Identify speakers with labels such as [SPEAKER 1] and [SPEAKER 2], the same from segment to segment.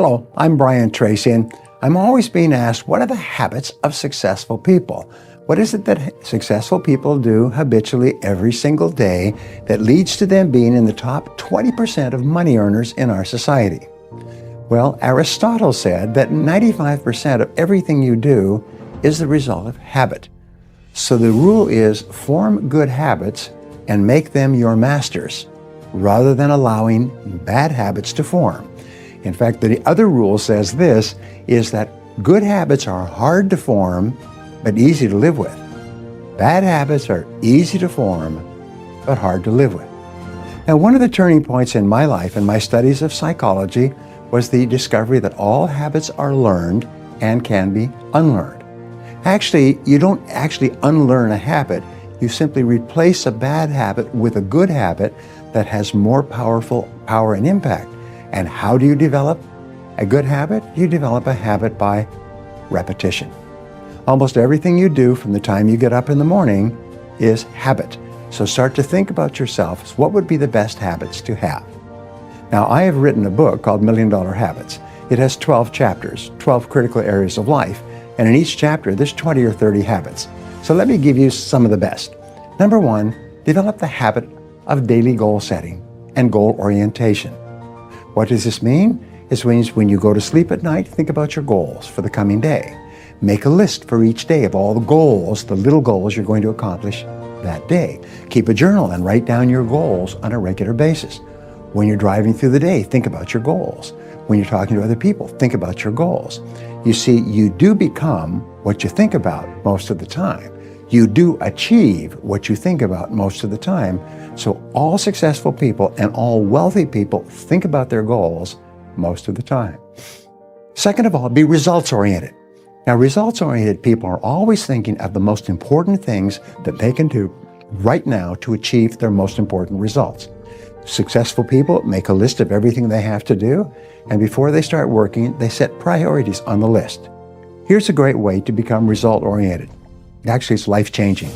[SPEAKER 1] Hello, I'm Brian Tracy, and I'm always being asked, what are the habits of successful people? What is it that successful people do habitually every single day that leads to them being in the top 20% of money earners in our society? Well, Aristotle said that 95% of everything you do is the result of habit. So the rule is form good habits and make them your masters, rather than allowing bad habits to form. In fact, the other rule says this, is that good habits are hard to form, but easy to live with. Bad habits are easy to form, but hard to live with. Now, one of the turning points in my life and my studies of psychology was the discovery that all habits are learned and can be unlearned. Actually, you don't actually unlearn a habit. You simply replace a bad habit with a good habit that has more power and impact. And how do you develop a good habit? You develop a habit by repetition. Almost everything you do from the time you get up in the morning is habit. So start to think about yourself. What would be the best habits to have? Now, I have written a book called $1 Million Habits. It has 12 chapters, 12 critical areas of life. And in each chapter, there's 20 or 30 habits. So let me give you some of the best. Number one, develop the habit of daily goal setting and goal orientation. What does this mean? It means when you go to sleep at night, think about your goals for the coming day. Make a list for each day of all the goals, the little goals you're going to accomplish that day. Keep a journal and write down your goals on a regular basis. When you're driving through the day, think about your goals. When you're talking to other people, think about your goals. You see, you do become what you think about most of the time. You do achieve what you think about most of the time. So all successful people and all wealthy people think about their goals most of the time. Second of all, be results-oriented. Now, results-oriented people are always thinking of the most important things that they can do right now to achieve their most important results. Successful people make a list of everything they have to do, and before they start working, they set priorities on the list. Here's a great way to become result-oriented. Actually, it's life-changing.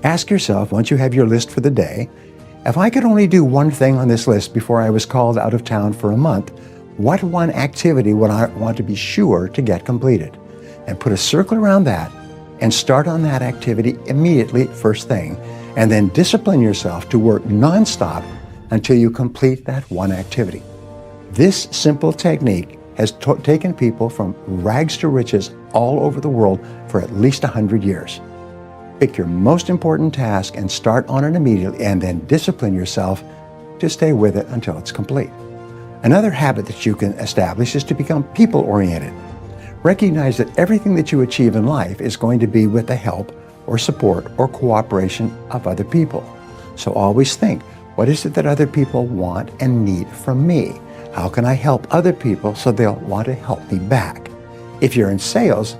[SPEAKER 1] Ask yourself, once you have your list for the day, if I could only do one thing on this list before I was called out of town for a month, what one activity would I want to be sure to get completed? And put a circle around that and start on that activity immediately, first thing, and then discipline yourself to work nonstop until you complete that one activity. This simple technique has taken people from rags to riches all over the world for at least 100 years. Pick your most important task and start on it immediately, and then discipline yourself to stay with it until it's complete. Another habit that you can establish is to become people-oriented. Recognize that everything that you achieve in life is going to be with the help or support or cooperation of other people. So always think, what is it that other people want and need from me? How can I help other people so they'll want to help me back? If you're in sales,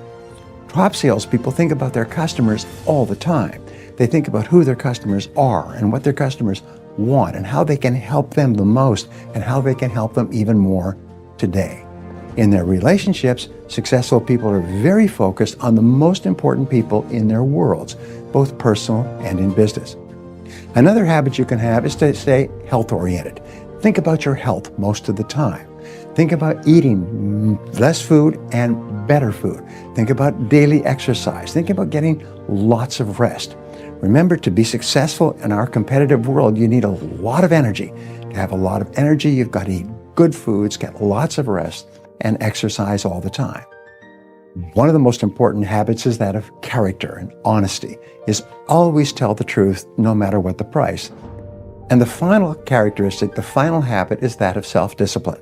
[SPEAKER 1] top salespeople think about their customers all the time. They think about who their customers are and what their customers want and how they can help them the most and how they can help them even more today. In their relationships, successful people are very focused on the most important people in their worlds, both personal and in business. Another habit you can have is to stay health-oriented. Think about your health most of the time. Think about eating less food and better food. Think about daily exercise. Think about getting lots of rest. Remember, to be successful in our competitive world, you need a lot of energy. To have a lot of energy, you've got to eat good foods, get lots of rest, and exercise all the time. One of the most important habits is that of character and honesty, is always tell the truth no matter what the price. And the final characteristic, the final habit, is that of self-discipline.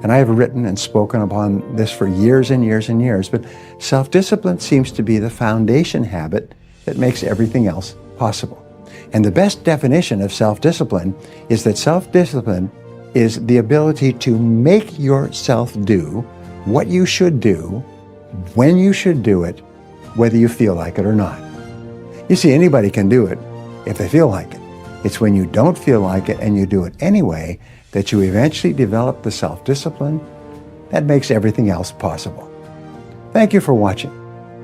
[SPEAKER 1] And I have written and spoken upon this for years and years and years, but self-discipline seems to be the foundation habit that makes everything else possible. And the best definition of self-discipline is that self-discipline is the ability to make yourself do what you should do, when you should do it, whether you feel like it or not. You see, anybody can do it if they feel like it. It's when you don't feel like it and you do it anyway that you eventually develop the self-discipline that makes everything else possible. Thank you for watching.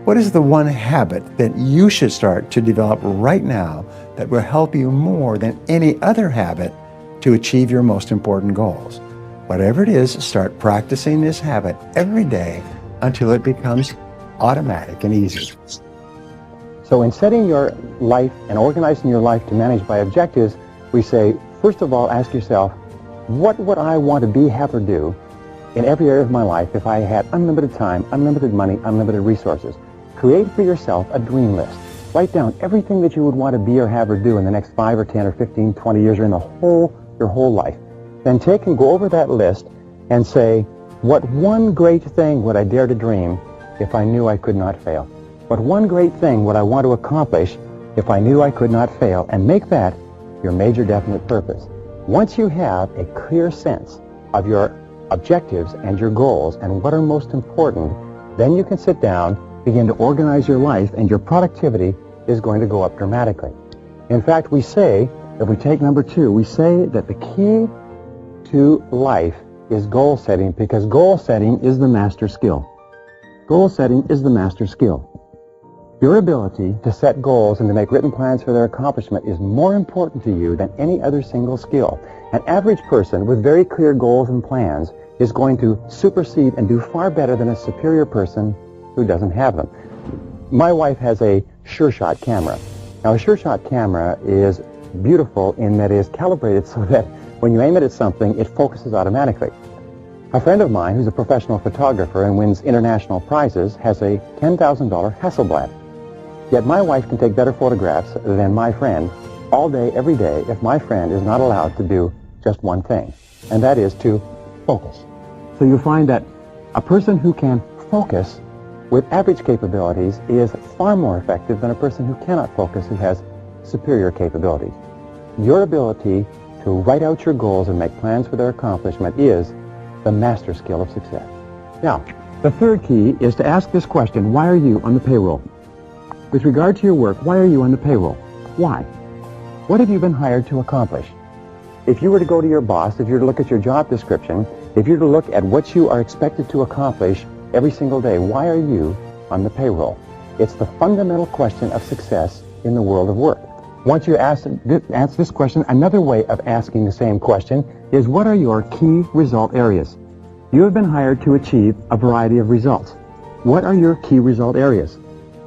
[SPEAKER 1] What is the one habit that you should start to develop right now that will help you more than any other habit to achieve your most important goals? Whatever it is, start practicing this habit every day until it becomes automatic and easy.
[SPEAKER 2] So in setting your life and organizing your life to manage by objectives, we say, first of all, ask yourself, what would I want to be, have, or do in every area of my life if I had unlimited time, unlimited money, unlimited resources? Create for yourself a dream list. Write down everything that you would want to be or have or do in the next 5 or 10 or 15, 20 years or in your whole life. Then take and go over that list and say, what one great thing would I dare to dream if I knew I could not fail? What one great thing would I want to accomplish if I knew I could not fail? And make that your major definite purpose. Once you have a clear sense of your objectives and your goals and what are most important, then you can sit down, begin to organize your life, and your productivity is going to go up dramatically. In fact, we say, if we take number 2, we say that the key to life is goal setting, because goal setting is the master skill. Goal setting is the master skill. Your ability to set goals and to make written plans for their accomplishment is more important to you than any other single skill. An average person with very clear goals and plans is going to supersede and do far better than a superior person who doesn't have them. My wife has a SureShot camera. Now, a SureShot camera is beautiful in that it is calibrated so that when you aim it at something, it focuses automatically. A friend of mine who's a professional photographer and wins international prizes has a $10,000 Hasselblad. Yet my wife can take better photographs than my friend all day, every day, if my friend is not allowed to do just one thing, and that is to focus. So you find that a person who can focus with average capabilities is far more effective than a person who cannot focus, who has superior capabilities. Your ability to write out your goals and make plans for their accomplishment is the master skill of success. Now, the third key is to ask this question: why are you on the payroll? With regard to your work, why are you on the payroll? Why? What have you been hired to accomplish? If you were to go to your boss, if you were to look at your job description, if you were to look at what you are expected to accomplish every single day, why are you on the payroll? It's the fundamental question of success in the world of work. Once you answer this question, another way of asking the same question is, what are your key result areas? You have been hired to achieve a variety of results. What are your key result areas?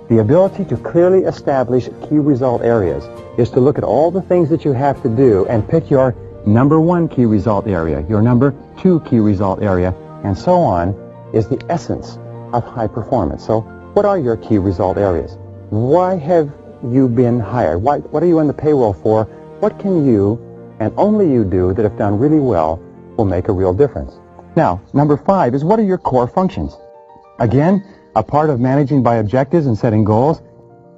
[SPEAKER 2] The ability to clearly establish key result areas is to look at all the things that you have to do and pick your number 1 key result area, your number 2 key result area, and so on, is the essence of high performance. So what are your key result areas? Why have you been hired? What are you on the payroll for? What can you and only you do that, if done really well, will make a real difference? Now, number 5 is, what are your core functions? Again, a part of managing by objectives and setting goals,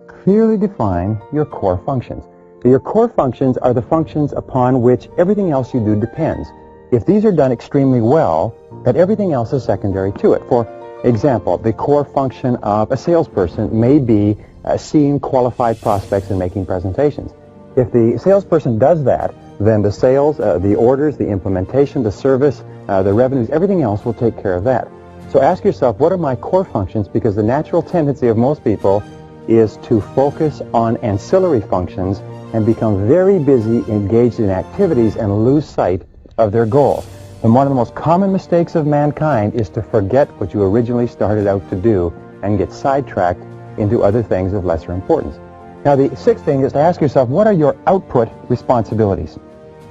[SPEAKER 2] clearly define your core functions. Your core functions are the functions upon which everything else you do depends. If these are done extremely well, then everything else is secondary to it. For example, the core function of a salesperson may be seeing qualified prospects and making presentations. If the salesperson does that, then the sales, the orders, the implementation, the service, the revenues, everything else will take care of that. So ask yourself, what are my core functions? Because the natural tendency of most people is to focus on ancillary functions and become very busy engaged in activities and lose sight of their goals. And one of the most common mistakes of mankind is to forget what you originally started out to do and get sidetracked into other things of lesser importance. Now, the 6th thing is to ask yourself, what are your output responsibilities?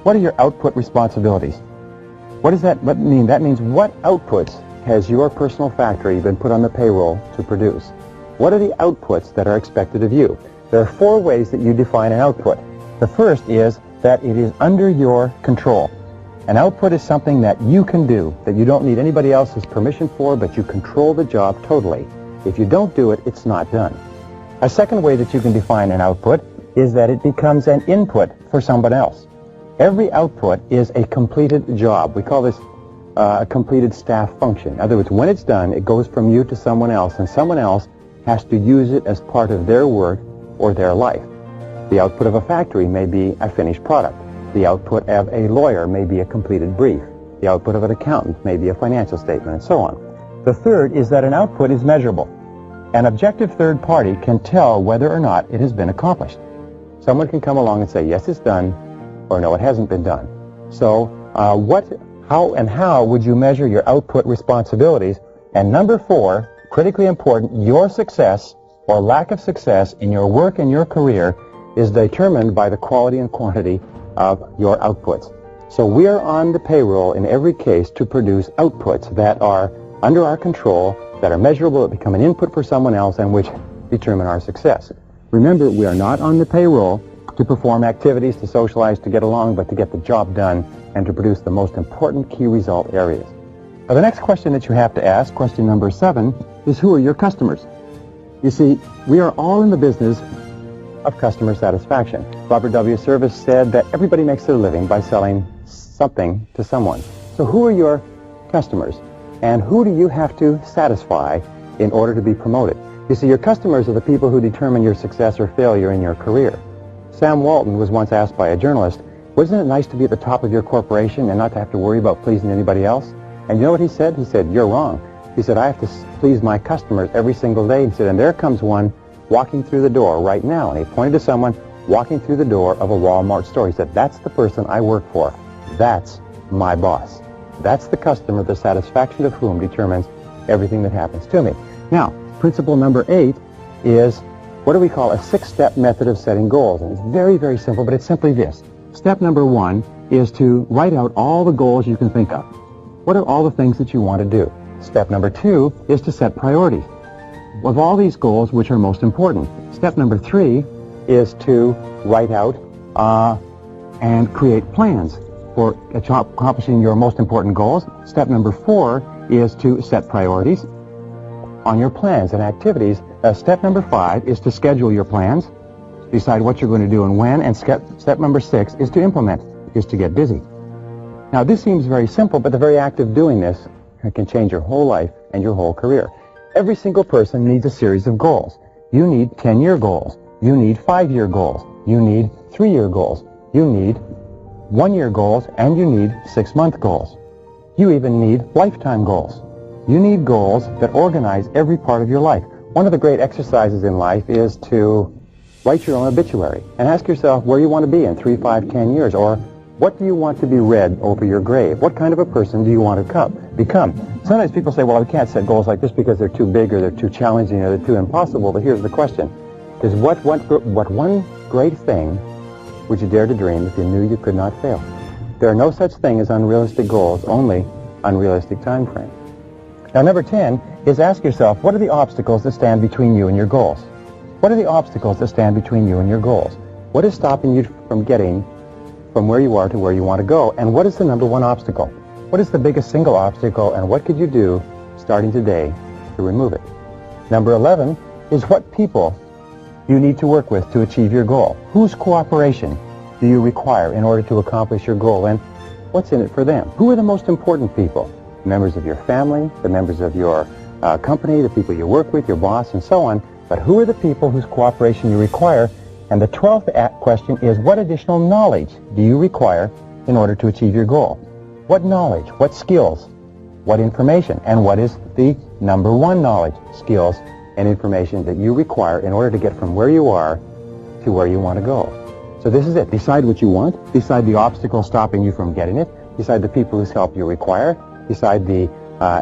[SPEAKER 2] What are your output responsibilities? What does that mean? That means, what outputs has your personal factory been put on the payroll to produce? What are the outputs that are expected of you? There are 4 ways that you define an output. The first is that it is under your control. An output is something that you can do, that you don't need anybody else's permission for, but you control the job totally. If you don't do it, it's not done. A second way that you can define an output is that it becomes an input for someone else. Every output is a completed job. We call this a completed staff function. In other words, when it's done, it goes from you to someone else, and someone else has to use it as part of their work or their life. The output of a factory may be a finished product. The output of a lawyer may be a completed brief. The output of an accountant may be a financial statement, and so on. The third is that an output is measurable. An objective third party can tell whether or not it has been accomplished. Someone can come along and say, yes, it's done, or no, it hasn't been done. So what How would you measure your output responsibilities? And number 4, critically important, your success or lack of success in your work and your career is determined by the quality and quantity of your outputs. So we are on the payroll in every case to produce outputs that are under our control, that are measurable, that become an input for someone else, and which determine our success. Remember, we are not on the payroll to perform activities, to socialize, to get along, but to get the job done and to produce the most important key result areas. Now, the next question that you have to ask, question number 7, is who are your customers? You see, we are all in the business of customer satisfaction. Robert W. Service said that everybody makes their living by selling something to someone. So who are your customers? And who do you have to satisfy in order to be promoted? You see, your customers are the people who determine your success or failure in your career. Sam Walton was once asked by a journalist, wasn't it nice to be at the top of your corporation and not to have to worry about pleasing anybody else? And you know what he said? He said, you're wrong. He said, I have to please my customers every single day. He said, and there comes one walking through the door right now. And he pointed to someone walking through the door of a Walmart store. He said, that's the person I work for. That's my boss. That's the customer, the satisfaction of whom determines everything that happens to me. Now, principle number 8 is what do we call a 6-step method of setting goals. And it's very, very simple, but it's simply this. Step number 1 is to write out all the goals you can think of. What are all the things that you want to do? Step number 2 is to set priorities. Of all these goals, which are most important? Step number 3 is to write out and create plans for accomplishing your most important goals. Step number 4 is to set priorities on your plans and activities. Step number 5 is to schedule your plans, decide what you're going to do and when, and step number 6 is to implement, is to get busy. Now, this seems very simple, but the very act of doing this can change your whole life and your whole career. Every single person needs a series of goals. You need 10-year goals. You need 5-year goals. You need 3-year goals. You need 1-year goals, and you need 6-month goals. You even need lifetime goals. You need goals that organize every part of your life. One of the great exercises in life is to write your own obituary and ask yourself where you want to be in 3, 5, 10 years, or what do you want to be read over your grave? What kind of a person do you want to become? Sometimes people say, well, I can't set goals like this because they're too big or they're too challenging or they're too impossible. But here's the question. Is what one great thing would you dare to dream if you knew you could not fail? There are no such thing as unrealistic goals, only unrealistic time frames. Now, number 10 is ask yourself, what are the obstacles that stand between you and your goals? What are the obstacles that stand between you and your goals? What is stopping you from getting from where you are to where you want to go? And what is the number 1 obstacle? What is the biggest single obstacle, and what could you do starting today to remove it? Number 11 is what people you need to work with to achieve your goal. Whose cooperation do you require in order to accomplish your goal, and what's in it for them? Who are the most important people? Members of your family, the members of your company, the people you work with, your boss, and so on. But who are the people whose cooperation you require? And the 12th question is, what additional knowledge do you require in order to achieve your goal? What knowledge, what skills, what information, and what is the number 1 knowledge, skills, and information that you require in order to get from where you are to where you want to go? So this is it. Decide what you want. Decide the obstacle stopping you from getting it. Decide the people whose help you require. Decide the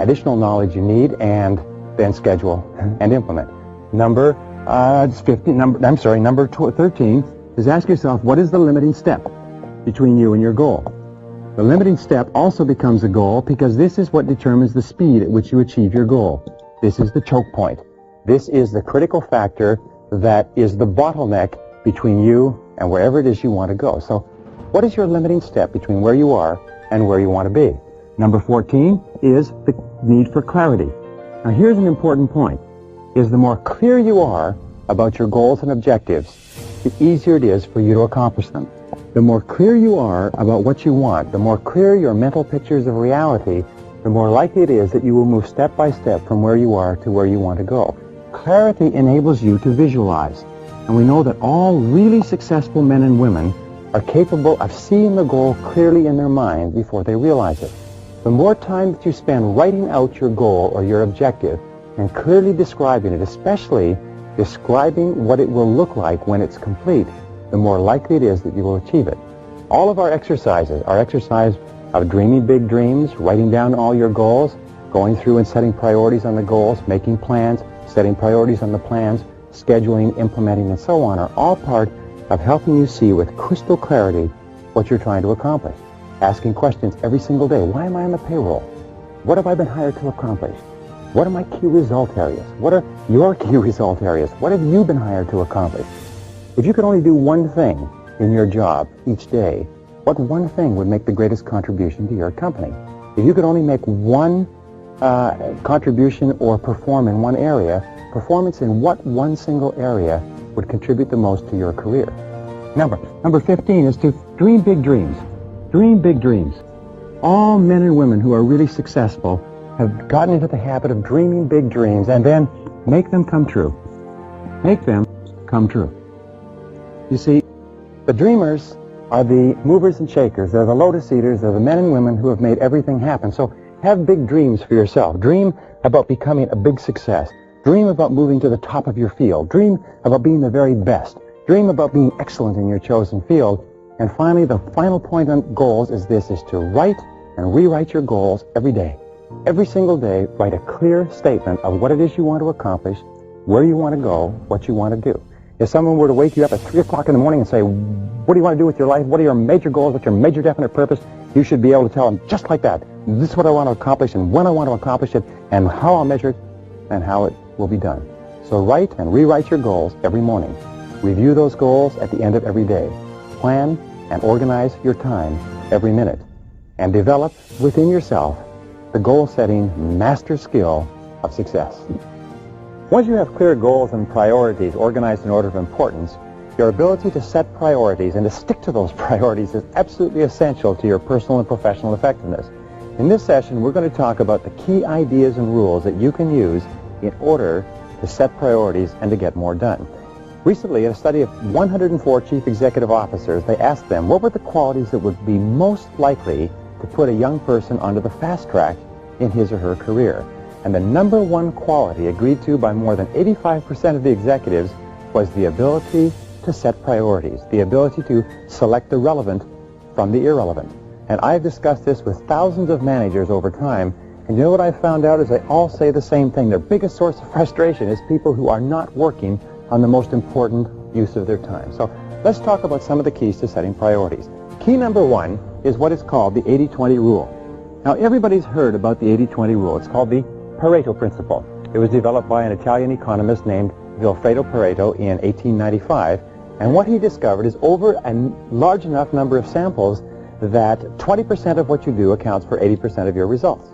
[SPEAKER 2] additional knowledge you need, and then schedule and implement. Number 13 is ask yourself, what is the limiting step between you and your goal? The limiting step also becomes a goal because this is what determines the speed at which you achieve your goal. This is the choke point. This is the critical factor that is the bottleneck between you and wherever it is you want to go. So what is your limiting step between where you are and where you want to be? Number 14 is the need for clarity. Now, here's an important point, is the more clear you are about your goals and objectives, the easier it is for you to accomplish them. The more clear you are about what you want, the more clear your mental pictures of reality, the more likely it is that you will move step by step from where you are to where you want to go. Clarity enables you to visualize. And we know that all really successful men and women are capable of seeing the goal clearly in their mind before they realize it. The more time that you spend writing out your goal or your objective and clearly describing it, especially describing what it will look like when it's complete, the more likely it is that you will achieve it. All of our exercises, our exercise of dreaming big dreams, writing down all your goals, going through and setting priorities on the goals, making plans, setting priorities on the plans, scheduling, implementing, and so on, are all part of helping you see with crystal clarity what you're trying to accomplish. Asking questions every single day. Why am I on the payroll? What have I been hired to accomplish? What are my key result areas? What are your key result areas? What have you been hired to accomplish? If you could only do one thing in your job each day, what one thing would make the greatest contribution to your company? If you could only make one contribution or perform in one area, performance in what one single area would contribute the most to your career? Number 15 is to dream big dreams. Dream big dreams. All men and women who are really successful have gotten into the habit of dreaming big dreams and then make them come true. Make them come true. You see, the dreamers are the movers and shakers. They're the lotus eaters. They're the men and women who have made everything happen. So have big dreams for yourself. Dream about becoming a big success. Dream about moving to the top of your field. Dream about being the very best. Dream about being excellent in your chosen field. And finally, the final point on goals is this, is to write and rewrite your goals every day. Every single day, write a clear statement of what it is you want to accomplish, where you want to go, what you want to do. If someone were to wake you up at 3 o'clock in the morning and say, what do you want to do with your life? What are your major goals? What's your major definite purpose? You should be able to tell them just like that. This is what I want to accomplish and when I want to accomplish it and how I'll measure it and how it will be done. So write and rewrite your goals every morning. Review those goals at the end of every day. Plan and organize your time every minute. And develop within yourself the goal-setting master skill of success. Once you have clear goals and priorities organized in order of importance, your ability to set priorities and to stick to those priorities is absolutely essential to your personal and professional effectiveness. In this session, we're going to talk about the key ideas and rules that you can use in order to set priorities and to get more done. Recently, in a study of 104 chief executive officers, they asked them what were the qualities that would be most likely to put a young person onto the fast track in his or her career. And the number one quality agreed to by more than 85% of the executives was the ability to set priorities, the ability to select the relevant from the irrelevant. And I've discussed this with thousands of managers over time, and you know what I've found out is they all say the same thing. Their biggest source of frustration is people who are not working on the most important use of their time. So let's talk about some of the keys to setting priorities. Key number one is what is called the 80-20 rule. Now, everybody's heard about the 80-20 rule. It's called the Pareto principle. It was developed by an Italian economist named Vilfredo Pareto in 1895, and what he discovered is over a large enough number of samples that 20% of what you do accounts for 80% of your results.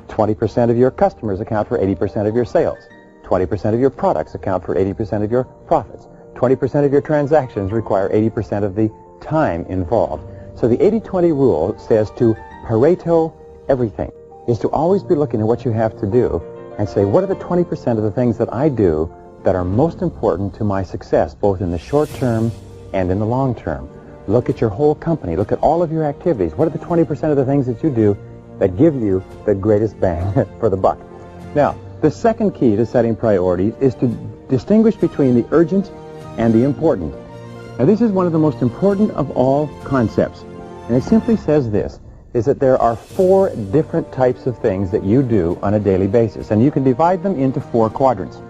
[SPEAKER 2] 20% of your customers account for 80% of your sales. 20% of your products account for 80% of your profits. 20% of your transactions require 80% of the time involved. So the 80-20 rule says to Pareto everything, is to always be looking at what you have to do and say, what are the 20% of the things that I do that are most important to my success, both in the short term and in the long term? Look at your whole company. Look at all of your activities. What are the 20% of the things that you do that give you the greatest bang for the buck? Now, the second key to setting priorities is to distinguish between the urgent and the important. Now, this is one of the most important of all concepts. And it simply says this, is that there are 4 different types of things that you do on a daily basis. And you can divide them into 4 quadrants.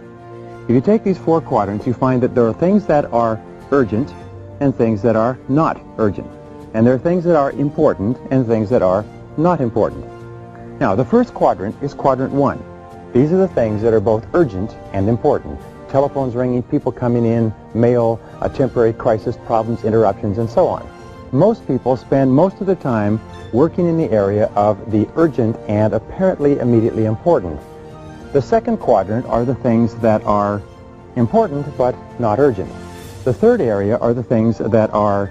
[SPEAKER 2] If you take these 4 quadrants, you find that there are things that are urgent and things that are not urgent. And there are things that are important and things that are not important. Now, the first quadrant is quadrant 1. These are the things that are both urgent and important. Telephones ringing, people coming in, mail, a temporary crisis, problems, interruptions, and so on. Most people spend most of their time working in the area of the urgent and apparently immediately important. The second quadrant are the things that are important but not urgent. The third area are the things that are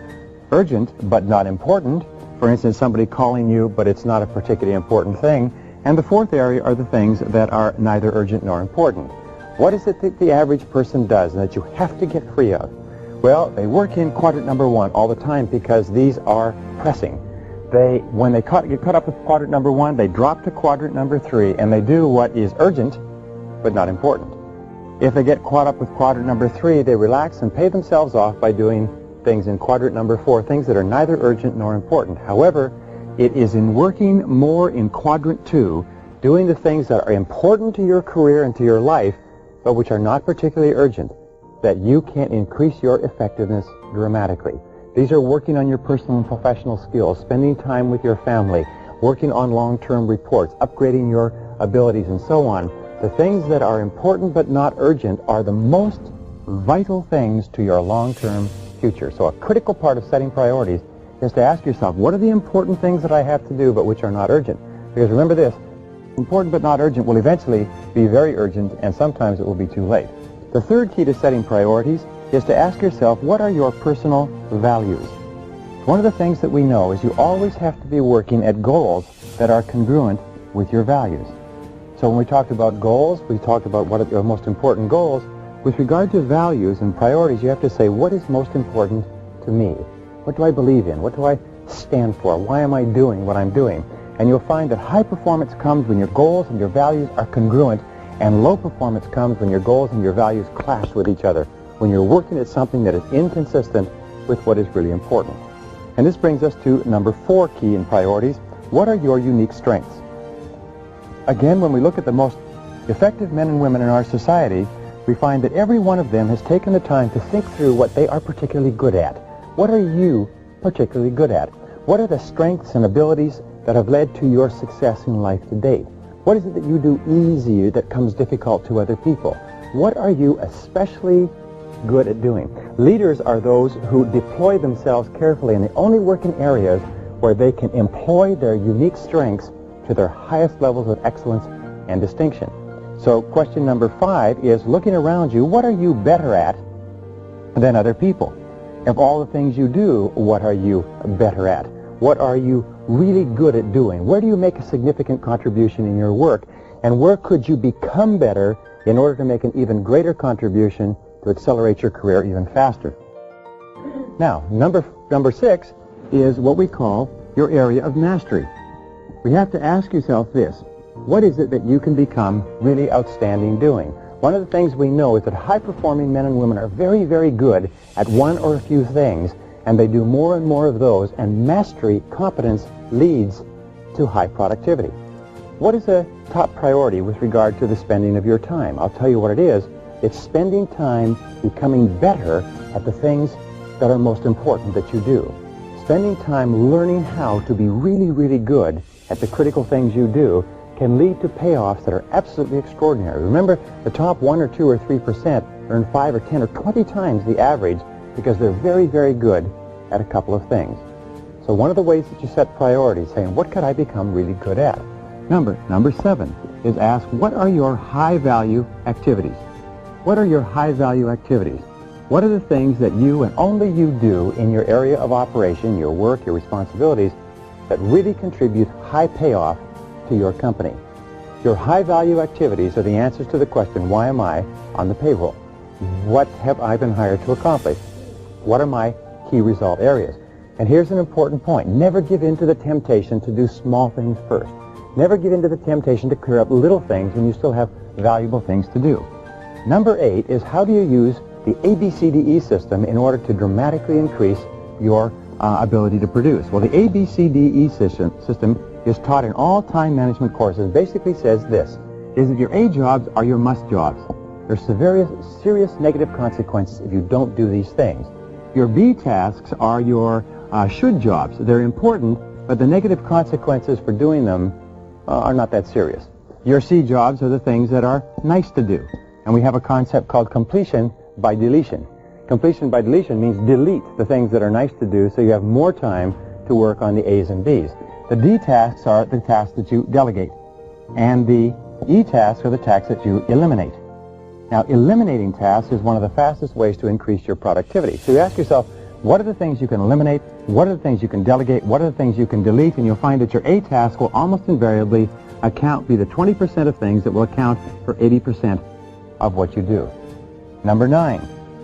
[SPEAKER 2] urgent but not important. For instance, somebody calling you, but it's not a particularly important thing. And the fourth area are the things that are neither urgent nor important. What is it that the average person does and that you have to get free of? Well, they work in quadrant number 1 all the time because these are pressing. When they get caught up with quadrant number 1, they drop to quadrant number 3, and they do what is urgent but not important. If they get caught up with quadrant number 3, they relax and pay themselves off by doing things in quadrant number 4, things that are neither urgent nor important. However, It is in working more in quadrant 2, doing the things that are important to your career and to your life, but which are not particularly urgent, that you can increase your effectiveness dramatically. These are working on your personal and professional skills, spending time with your family, working on long-term reports, upgrading your abilities, and so on. The things that are important but not urgent are the most vital things to your long-term future. So a critical part of setting priorities is to ask yourself, what are the important things that I have to do but which are not urgent? Because remember this, important but not urgent will eventually be very urgent, and sometimes it will be too late. The third key to setting priorities is to ask yourself, what are your personal values? One of the things that we know is you always have to be working at goals that are congruent with your values. So when we talked about goals, we talked about what are your most important goals. With regard to values and priorities, you have to say, what is most important to me? What do I believe in? What do I stand for? Why am I doing what I'm doing? And you'll find that high performance comes when your goals and your values are congruent, and low performance comes when your goals and your values clash with each other, when you're working at something that is inconsistent with what is really important. And this brings us to number 4 key in priorities. What are your unique strengths? Again, when we look at the most effective men and women in our society, we find that every one of them has taken the time to think through what they are particularly good at. What are you particularly good at? What are the strengths and abilities that have led to your success in life to date? What is it that you do easy that comes difficult to other people? What are you especially good at doing? Leaders are those who deploy themselves carefully, and they only work in areas where they can employ their unique strengths to their highest levels of excellence and distinction. So question number 5 is, looking around you, what are you better at than other people? Of all the things you do, what are you better at? What are you really good at doing? Where do you make a significant contribution in your work? And where could you become better in order to make an even greater contribution to accelerate your career even faster? Now, number 6 is what we call your area of mastery. We have to ask yourself this: what is it that you can become really outstanding doing? One of the things we know is that high-performing men and women are very, very good at one or a few things, and they do more and more of those, and mastery, competence, leads to high productivity. What is a top priority with regard to the spending of your time? I'll tell you what it is. It's spending time becoming better at the things that are most important that you do. Spending time learning how to be really, really good at the critical things you do can lead to payoffs that are absolutely extraordinary. Remember, the top 1 or 2 or 3% earn 5 or 10 or 20 times the average because they're very, very good at a couple of things. So one of the ways that you set priorities, saying, what could I become really good at? Number 7 is ask, what are your high-value activities? What are your high-value activities? What are the things that you and only you do in your area of operation, your work, your responsibilities, that really contribute high payoff to your company? Your high-value activities are the answers to the question, why am I on the payroll? What have I been hired to accomplish? What are my key result areas? And here's an important point. Never give in to the temptation to do small things first. Never give in to the temptation to clear up little things when you still have valuable things to do. Number 8 is, how do you use the ABCDE system in order to dramatically increase your ability to produce? Well, the ABCDE system is taught in all time management courses. Basically says this, is that your A jobs are your must jobs. There's serious negative consequences if you don't do these things. Your B tasks are your should jobs. They're important, but the negative consequences for doing them are not that serious. Your C jobs are the things that are nice to do. And we have a concept called completion by deletion. Completion by deletion means delete the things that are nice to do so you have more time to work on the A's and B's. The D tasks are the tasks that you delegate, and the E tasks are the tasks that you eliminate. Now, eliminating tasks is one of the fastest ways to increase your productivity. So you ask yourself, what are the things you can eliminate? What are the things you can delegate? What are the things you can delete? And you'll find that your A task will almost invariably be the 20% of things that will account for 80% of what you do. Number 9,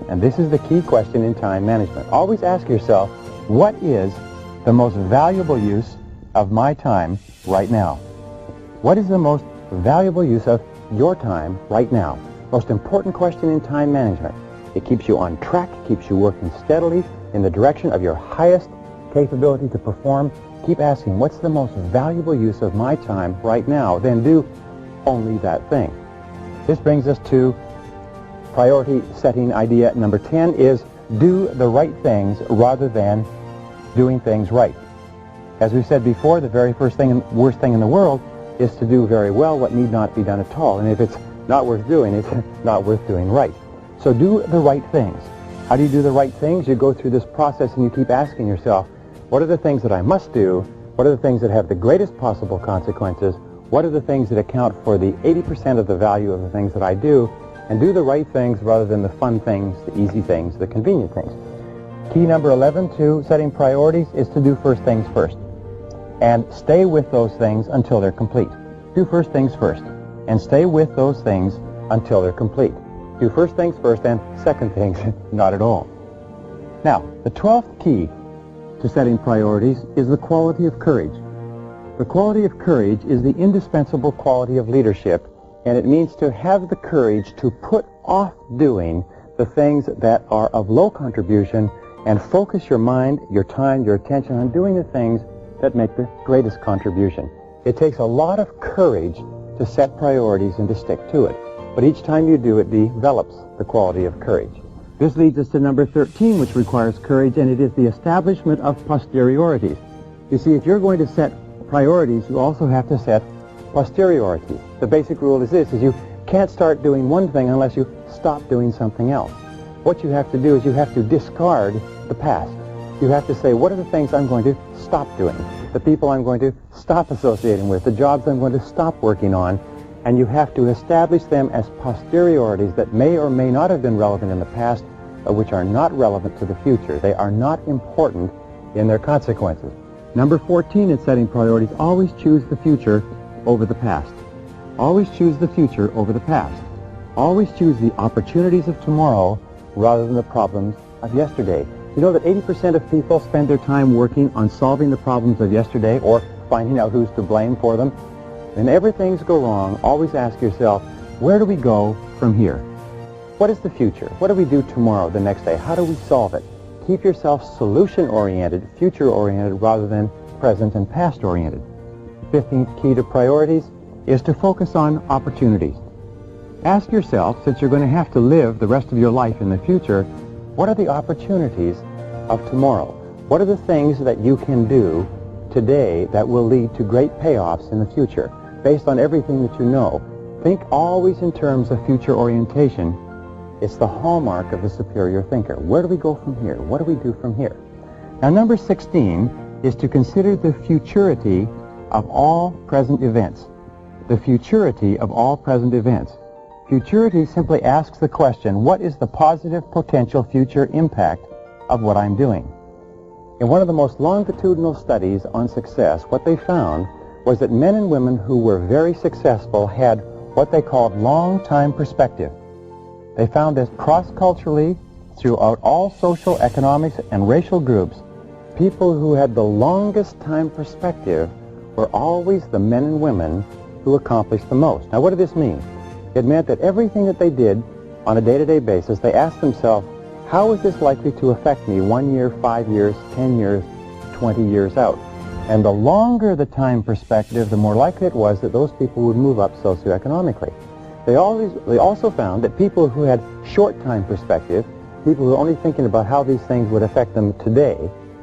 [SPEAKER 2] and this is the key question in time management. Always ask yourself, what is the most valuable use of my time right now? What is the most valuable use of your time right now? Most important question in time management. It keeps you on track, keeps you working steadily in the direction of your highest capability to perform Keep asking, what's the most valuable use of my time right now? Then do only that thing. This brings us to priority setting idea number 10 is do the right things rather than doing things right. As we said before, the very first thing and worst thing in the world is to do very well what need not be done at all. And if it's not worth doing, it's not worth doing right. So do the right things. How do you do the right things? You go through this process and you keep asking yourself, what are the things that I must do? What are the things that have the greatest possible consequences? What are the things that account for the 80% of the value of the things that I do? And do the right things rather than the fun things, the easy things, the convenient things. Key number 11 to setting priorities is to do first things first. And stay with those things until they're complete. Do first things first. And stay with those things until they're complete. Do first things first and second things not at all. Now, the 12th key to setting priorities is the quality of courage. The quality of courage is the indispensable quality of leadership, and it means to have the courage to put off doing the things that are of low contribution and focus your mind, your time, your attention on doing the things that make the greatest contribution. It takes a lot of courage to set priorities and to stick to it, but each time you do it develops the quality of courage. This leads us to number 13, which requires courage, and it is the establishment of posteriorities. You see, if you're going to set priorities, you also have to set posteriorities. The basic rule is this, is you can't start doing one thing unless you stop doing something else. What you have to do is you have to discard the past. You have to say, what are the things I'm going to stop doing? The people I'm going to stop associating with, the jobs I'm going to stop working on, and you have to establish them as posteriorities that may or may not have been relevant in the past, but which are not relevant to the future. They are not important in their consequences. Number 14 in setting priorities, always choose the future over the past. Always choose the future over the past. Always choose the opportunities of tomorrow rather than the problems of yesterday. You know that 80% of people spend their time working on solving the problems of yesterday or finding out who's to blame for them. Whenever things go wrong, always ask yourself, where do we go from here? What is the future? What do we do tomorrow, the next day? How do we solve it? Keep yourself solution-oriented, future-oriented, rather than present and past-oriented. The 15th key to priorities is to focus on opportunities. Ask yourself, since you're going to have to live the rest of your life in the future, what are the opportunities of tomorrow? What are the things that you can do today that will lead to great payoffs in the future, based on everything that you know? Think always in terms of future orientation. It's the hallmark of the superior thinker. Where do we go from here? What do we do from here? Now, number 16 is to consider the futurity of all present events. The futurity of all present events. Futurity simply asks the question, what is the positive potential future impact of what I'm doing? In one of the most longitudinal studies on success, what they found was that men and women who were very successful had what they called long-time perspective. They found that cross-culturally, throughout all social, economics, and racial groups, people who had the longest time perspective were always the men and women who accomplished the most. Now, what did this mean? It meant that everything that they did on a day-to-day basis, they asked themselves, how is this likely to affect me 1 year, 5 years, 10 years, 20 years out? And the longer the time perspective, the more likely it was that those people would move up socioeconomically. They also found that people who had short time perspective, people who were only thinking about how these things would affect them today,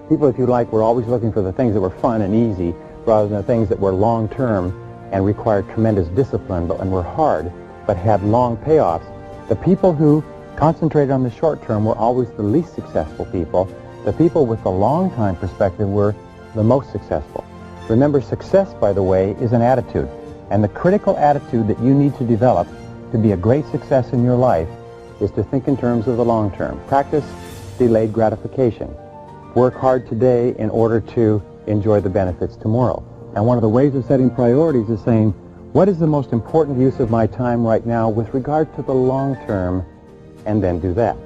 [SPEAKER 2] people, if you like, were always looking for the things that were fun and easy rather than the things that were long-term and required tremendous discipline and were hard but had long payoffs. The people who concentrated on the short term were always the least successful people. The people with the long time perspective were the most successful. Remember, success, by the way, is an attitude. And the critical attitude that you need to develop to be a great success in your life is to think in terms of the long term. Practice delayed gratification. Work hard today in order to enjoy the benefits tomorrow. And one of the ways of setting priorities is saying, what is the most important use of my time right now with regard to the long term, and then do that.